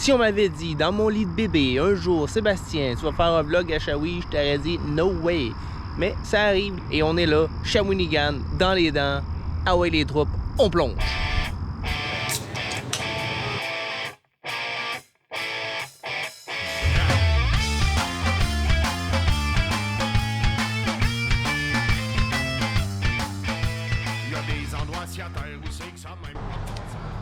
Si on m'avait dit dans mon lit de bébé, un jour, Sébastien, tu vas faire un vlog à Shawi, je t'aurais dit no way. Mais ça arrive et on est là, Shawinigan, dans les dents. Ah ouais les troupes, on plonge.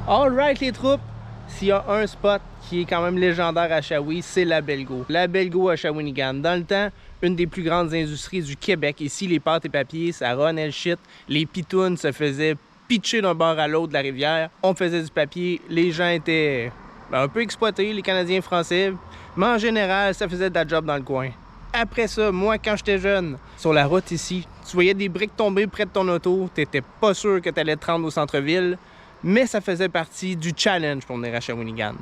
Alright les troupes, s'il y a un spot qui est quand même légendaire à Shawi, c'est la Belgo. La Belgo à Shawinigan. Dans le temps, une des plus grandes industries du Québec. Ici, les pâtes et papiers, ça runnait le shit. Les pitounes se faisaient pitcher d'un bord à l'autre de la rivière. On faisait du papier. Les gens étaient un peu exploités, les Canadiens français. Mais en général, ça faisait de la job dans le coin. Après ça, moi, quand j'étais jeune, sur la route ici, tu voyais des briques tomber près de ton auto. T'étais pas sûr que t'allais te rendre au centre-ville. Mais ça faisait partie du challenge pour venir à Shawinigan.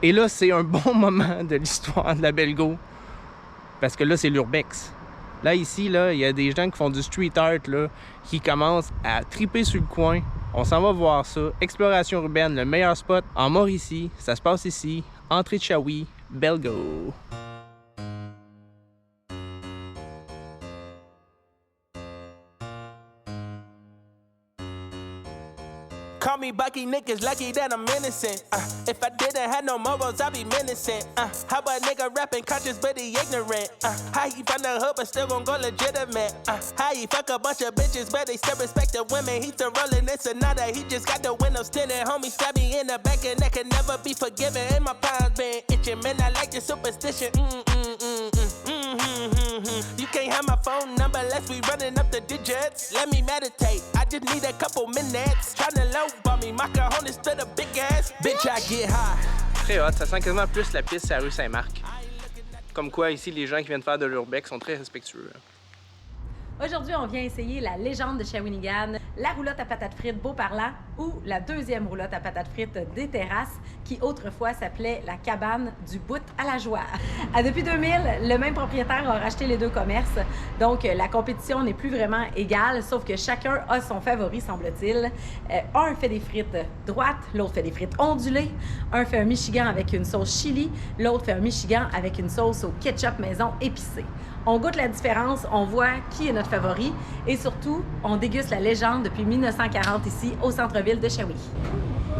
Et là, c'est un bon moment de l'histoire de la Belgo. Parce que là, c'est l'urbex. Là, ici, là, il y a des gens qui font du street art, là, qui commencent à triper sur le coin. On s'en va voir ça. Exploration urbaine, le meilleur spot en Mauricie. Ça se passe ici. Entrée de Shawi, Belgo. Call me Bucky, niggas lucky that I'm innocent. If I didn't have no morals, I'd be menacing. How a nigga rapping conscious but he ignorant? How he from the hood but still gon' go legitimate? How he fuck a bunch of bitches but they still respect the women? He still rollin' this Sonata, he just got the windows tinted. Homie stab me in the back and that can never be forgiven. And my palms been itching, man, I like the superstition. You can't have my phone number unless we running up the digits. Let me meditate, I just need a couple minutes. Tryna lowball me, my cojones to the big ass. Bitch, I get high. Très hot, ça sent quasiment plus la piste à la rue Saint-Marc. Comme quoi, ici, les gens qui viennent faire de l'urbex sont très respectueux. Aujourd'hui, on vient essayer la légende de Shawinigan, la roulotte à patates frites Beau-Parlant ou la deuxième roulotte à patates frites des Terrasses qui autrefois s'appelait la cabane du bout à la joie. Depuis 2000, le même propriétaire a racheté les deux commerces, donc la compétition n'est plus vraiment égale, sauf que chacun a son favori, semble-t-il. Un fait des frites droites, l'autre fait des frites ondulées, un fait un Michigan avec une sauce chili, l'autre fait un Michigan avec une sauce au ketchup maison épicée. On goûte la différence, on voit qui est notre favori et surtout, on déguste la légende depuis 1940 ici au centre-ville de Shawi.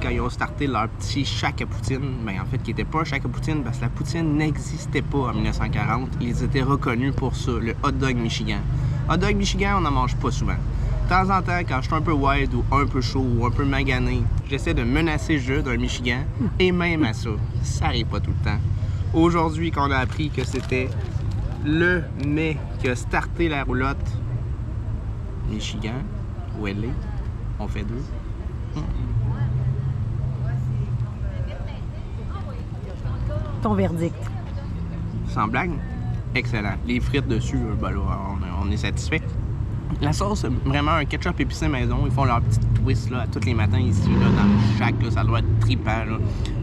Quand ils ont starté leur petit shack à poutine, ben en fait, qui n'était pas un shack à poutine parce que la poutine n'existait pas en 1940. Ils étaient reconnus pour ça, le hot dog Michigan. Hot dog Michigan, on n'en mange pas souvent. De temps en temps, quand je suis un peu wild ou un peu chaud ou un peu magané, j'essaie de menacer le jeu d'un Michigan et même à ça, ça n'arrive pas tout le temps. Aujourd'hui, quand on a appris que c'était le mec qui a starté la roulotte Michigan, où elle est, on fait deux. Ton verdict? Sans blague, excellent. Les frites dessus, ben là, on est satisfait. La sauce, vraiment un ketchup épicé maison. Ils font leur petite twist là, à tous les matins ici, là, dans le shack. Là, ça doit être trippant.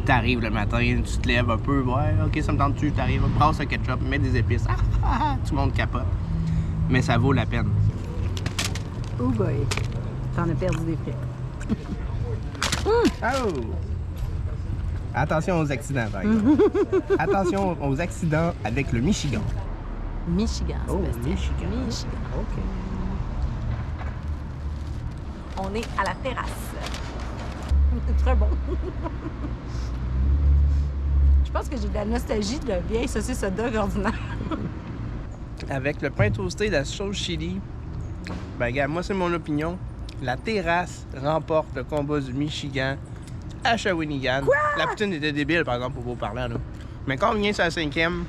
T'arrives le matin, tu te lèves un peu. Ouais, ok, ça me tente-tu? T'arrives, brasse le ketchup, mets des épices. Tout le monde capote. Mais ça vaut la peine. Oh boy, t'en as perdu des frites. Oh! Attention aux accidents, par exemple. Attention aux accidents avec le Michigan. Michigan, Sébastien. Michigan. OK. On est à la terrasse. C'est très bon. Je pense que j'ai de la nostalgie de la vieille saucisse hot dog ordinaire. Avec le pain toasté de la sauce chili, ben regarde, moi c'est mon opinion. La terrasse remporte le combat du Michigan à Shawinigan. Quoi? La poutine était débile, par exemple, pour vous parler, là. Mais quand on vient sur la 5e,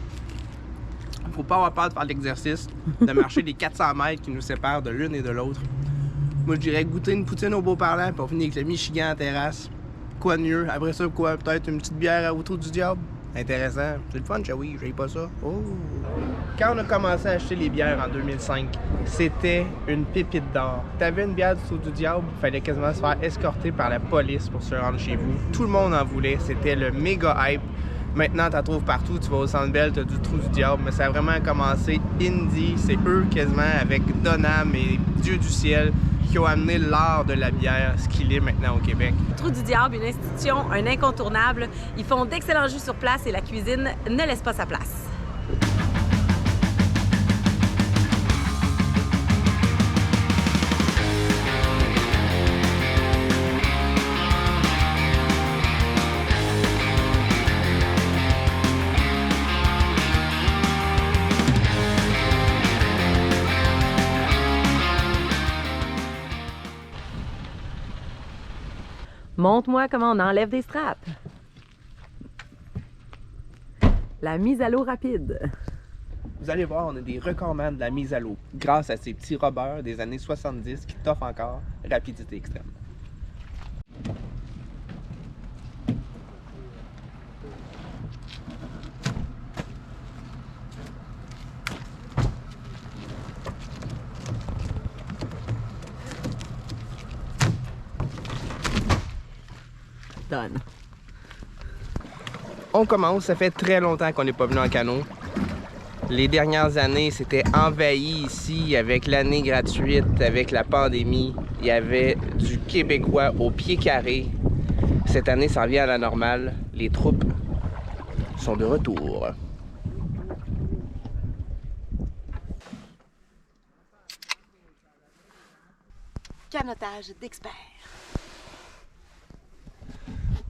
faut pas avoir peur de faire l'exercice, de marcher les 400 mètres qui nous séparent de l'une et de l'autre. Moi, je dirais goûter une poutine au Beau-Parlant, puis on finit avec le Michigan en terrasse. Quoi de mieux? Après ça, quoi? Peut-être une petite bière autour du diable? Intéressant. C'est le fun, Shawi, j'ai pas ça. Oh! Quand on a commencé à acheter les bières en 2005, c'était une pépite d'or. T'avais une bière du Trou du Diable, il fallait quasiment se faire escorter par la police pour se rendre chez vous. Tout le monde en voulait, c'était le méga hype. Maintenant, tu en trouves partout. Tu vas au Centre Bell, tu as du Trou du Diable. Mais ça a vraiment commencé indie. C'est eux quasiment avec Donham et Dieu du ciel qui ont amené l'art de la bière, ce qu'il est maintenant au Québec. Trou du Diable, une institution, un incontournable. Ils font d'excellents jus sur place et la cuisine ne laisse pas sa place. Montre-moi comment on enlève des straps. La mise à l'eau rapide. Vous allez voir, on a des recordman de la mise à l'eau grâce à ces petits robbers des années 70 qui t'offrent encore rapidité extrême. Done. On commence, ça fait très longtemps qu'on n'est pas venu en canot. Les dernières années, c'était envahi ici avec l'année gratuite, avec la pandémie. Il y avait du Québécois au pied carré. Cette année, ça revient à la normale. Les troupes sont de retour. Canotage d'experts.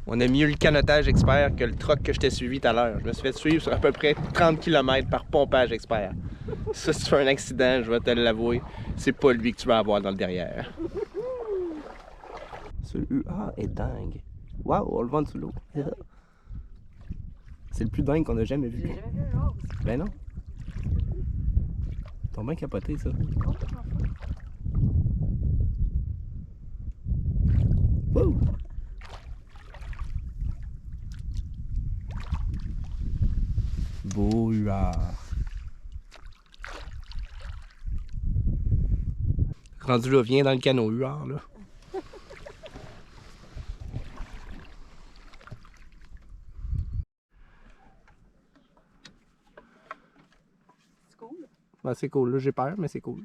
On a mieux le canotage expert que le troc que je t'ai suivi tout à l'heure. Je me suis fait suivre sur à peu près 30 km par pompage expert. Ça, si tu fais un accident, je vais te l'avouer, c'est pas lui que tu vas avoir dans le derrière. Ce UA est dingue. Waouh, on le voit en dessous de l'eau. C'est le plus dingue qu'on a jamais vu. J'ai jamais vu un autre. Ben non. T'as bien capoté, ça. Wouh! Beau huard. Rendu là, viens dans le canot huard, là. C'est cool. Ben, c'est cool, là, j'ai peur, mais c'est cool.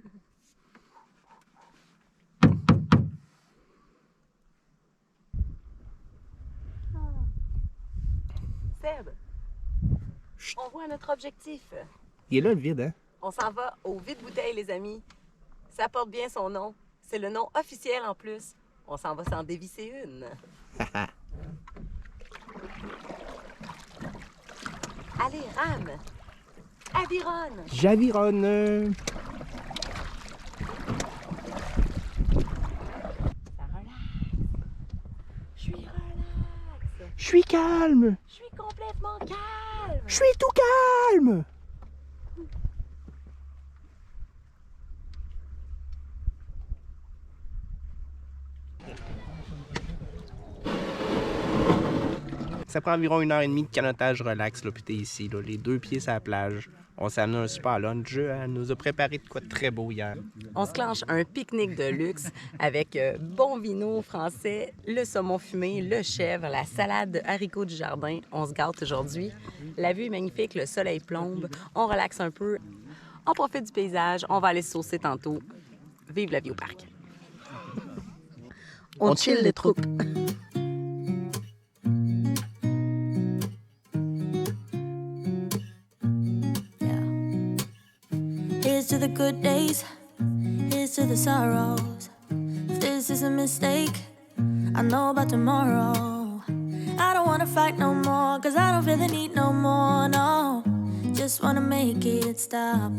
Seb, on voit notre objectif. Il est là, le vide, hein? On s'en va au vide-bouteille, les amis. Ça porte bien son nom. C'est le nom officiel en plus. On s'en va s'en dévisser une. Allez, rame! Avironne! J'avironne! Ça relaxe. Je suis relax. Je suis calme! Je suis complètement calme. Je suis tout calme! Ça prend environ 1h30 de canotage relax, là, puis t'es ici, là, les deux pieds sur la plage. On s'est amené un super lunch. Elle nous a préparé de quoi de très beau hier. On se clenche un pique-nique de luxe avec bon vino français, le saumon fumé, le chèvre, la salade de haricots du jardin. On se gâte aujourd'hui. La vue est magnifique, le soleil plombe. On relaxe un peu. On profite du paysage. On va aller se saucer tantôt. Vive la vie au parc. On chill les troupes. Here's to the good days, here's to the sorrows. If this is a mistake, I know about tomorrow. I don't wanna fight no more, cause I don't feel the need no more, no. Just wanna make it stop.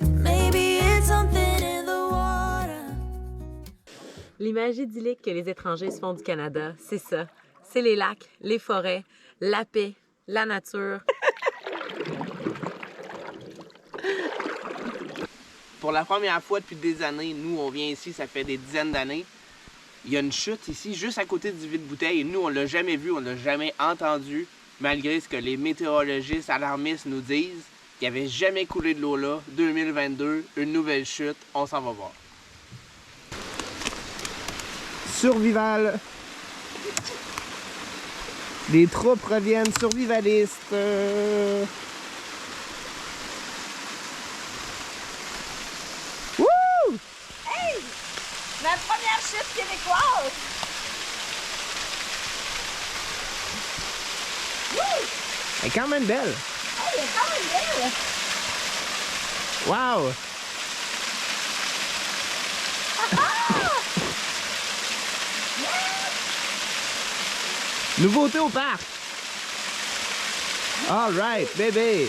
Maybe it's something in the water. L'image idyllique que les étrangers se font du Canada, c'est ça. C'est les lacs, les forêts, la paix, la nature. Pour la première fois depuis des années, nous, on vient ici, ça fait des dizaines d'années. Il y a une chute ici, juste à côté du vide-bouteille. Et nous, on l'a jamais vu, on l'a jamais entendu, malgré ce que les météorologistes alarmistes nous disent. Il n'y avait jamais coulé de l'eau là. 2022, une nouvelle chute, on s'en va voir. Survival! Les troupes reviennent survivalistes. Wouh! Hey! Ma première chute québécoise! Wouh! Elle est quand même belle. Hey, elle est quand même belle! Wow! Nouveauté au parc! All right, bébé!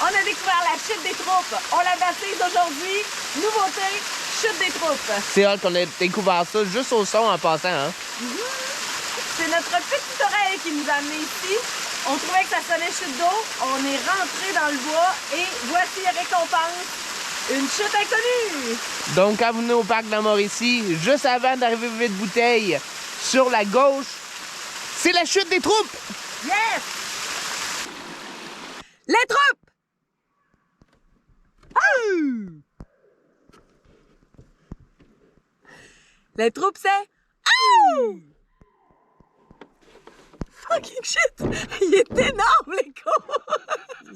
On a découvert la chute des troupes. On la baptise aujourd'hui. Nouveauté, chute des troupes. C'est hâte qu'on ait découvert ça juste au son en passant, hein? C'est notre petite oreille qui nous a amenés ici. On trouvait que ça sonnait chute d'eau. On est rentré dans le bois et voici la récompense. Une chute inconnue! Donc, quand vous venez au parc de la Mauricie, juste avant d'arriver au vide bouteille, sur la gauche, c'est la chute des troupes! Yes! Les troupes! Ah! Les troupes, c'est... Ah! Fucking shit! Il est énorme, l'écho!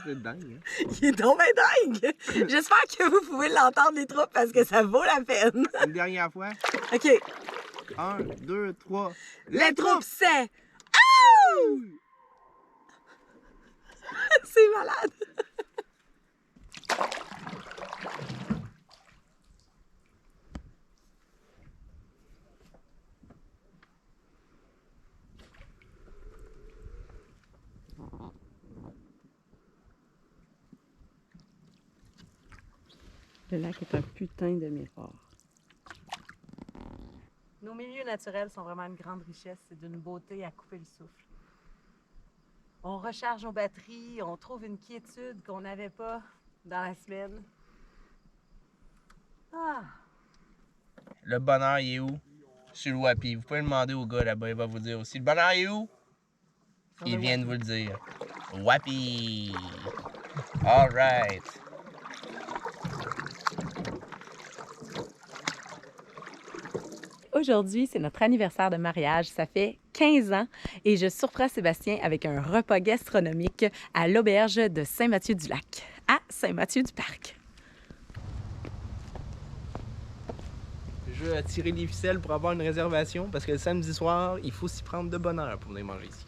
C'est dingue, hein? Il est tombé dingue! J'espère que vous pouvez l'entendre, les troupes, parce que ça vaut la peine. Une dernière fois. OK. 1, 2, 3. Les troupes, c'est... Ah! C'est malade! Le lac est un putain de miroir. Nos milieux naturels sont vraiment une grande richesse. C'est d'une beauté à couper le souffle. On recharge nos batteries, on trouve une quiétude qu'on n'avait pas dans la semaine. Ah! Le bonheur, il est où? Sur le Wapi. Vous pouvez demander au gars là-bas, il va vous dire aussi. Le bonheur, il est où? Il vient de vous le dire. Wapi! All right. Aujourd'hui, c'est notre anniversaire de mariage. Ça fait 15 ans et je surprends Sébastien avec un repas gastronomique à l'auberge de Saint-Mathieu-du-Lac, à Saint-Mathieu-du-Parc. Je vais tirer les ficelles pour avoir une réservation parce que le samedi soir, il faut s'y prendre de bonne heure pour venir manger ici.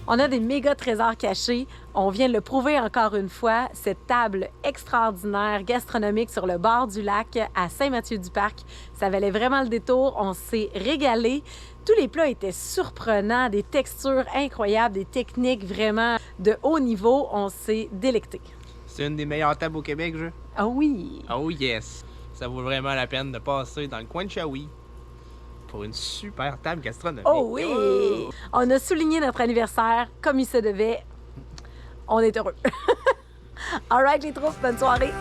On a des méga trésors cachés. On vient de le prouver encore une fois. Cette table extraordinaire gastronomique sur le bord du lac à Saint-Mathieu-du-Parc, ça valait vraiment le détour. On s'est régalé. Tous les plats étaient surprenants, des textures incroyables, des techniques vraiment de haut niveau. On s'est délecté. C'est une des meilleures tables au Québec, je. Ah oui! Oh yes! Ça vaut vraiment la peine de passer dans le coin de Shawi pour une super table gastronomique. Oh oui! Oh! On a souligné notre anniversaire comme il se devait. On est heureux. All right, les troupes, bonne soirée!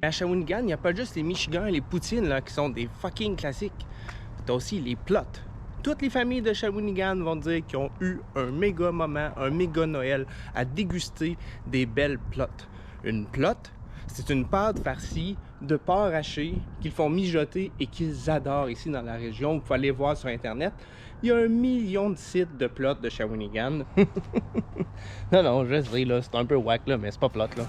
À Shawinigan, il n'y a pas juste les Michigans et les poutines là, qui sont des fucking classiques. T'as aussi les plots. Toutes les familles de Shawinigan vont dire qu'ils ont eu un méga moment, un méga Noël à déguster des belles plots. Une plot, C'est une pâte farcie de porc haché qu'ils font mijoter et qu'ils adorent ici dans la région. Vous pouvez aller voir sur Internet. Il y a 1 million de sites de plots de Shawinigan. Non, je sais, là, c'est un peu whack, là, mais c'est pas plot, là.